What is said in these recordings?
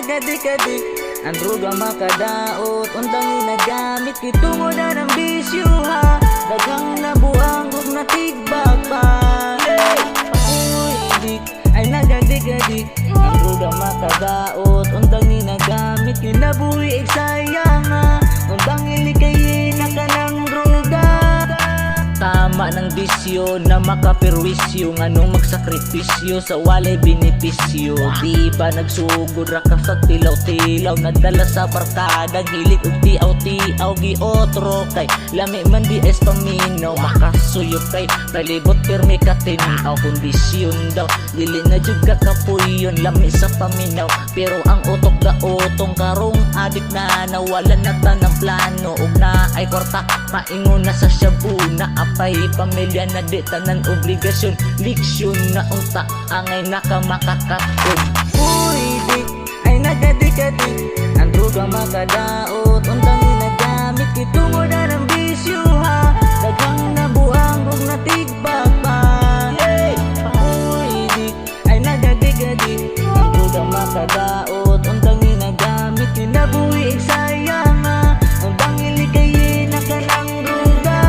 nagadik-adik, ang droga makadaot, undang ginagamit kitungod na ng bisyo ha. Daghang nabuang ug natigbag pa. Uy, dik ay nagadik-adik, ang droga makadaot, undang ginagamit kinabuhi sayang ha. Undang ilikayin na ka ng droga. Tama ng bisyo na makapirwisyo, nganong magsakripisyo sa walay benepisyo. Di ba nagsugod ra ka sa tilaw-tilaw, nadala sa barkada, gilit ug tiaw-tiaw giotro kay lami man di es paminaw. Makasuyop kay palibot pirmi ka tinaw, kondisyon daw dili na jud ka kapuyon, lami sa paminaw pero ang utok da utong karong adik na nawalan na tanang plano ug na ay kwarta maingon na sa shabu na apay pamilya na di tanan obligasyon, liksyon na unta angay nakamakakapod. Uy, dik ay nagadik-adik, ang droga makadaot, undang ginagamit kitungod na ng bisyo ha. Daghang nabuang ug natigbag pa. Uy, dik ay nagadik-adik, ang droga makadaot, undang ginagamit kinabuhi sayang ha. Undang ilikayin na ka ng droga.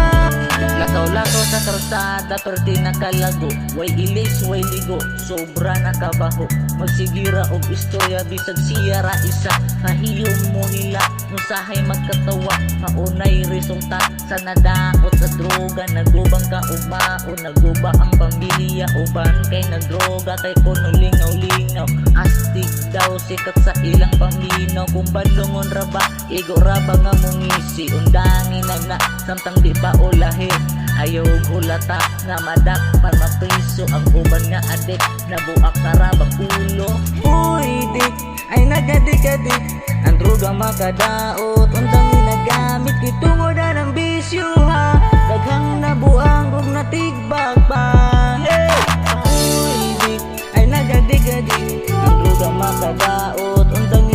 Lakaw-lakaw sa karsada pero di nakalago, way ilis, way ligo, sobra nakabaho. Magsigira og istorya bisag siyara isa, kahiyom mo nila nusahay magkatawa. Maunay resulta sa nadaot sa droga, nagubang ka og maon, naguba ang pamilya uban kay nagdroga kay kuno lingaw-lingaw. Astig daw sikat sa ilang paminaw, kung balungon ra ba igo ra ba nga mungisi. Undangin na samtang di pa ulahi, ayaw ulata nga madakpan mapriso ang uban nga adik, nabuak karabang ulo. Uy, dik ay nagadik-adik, ang droga makadaot, undang ginagamit kitungod na ng bisyo ha. Daghang nabuang ug natigbag pa. Uy, dik ay nagadik-adik, ang droga makadaot, undang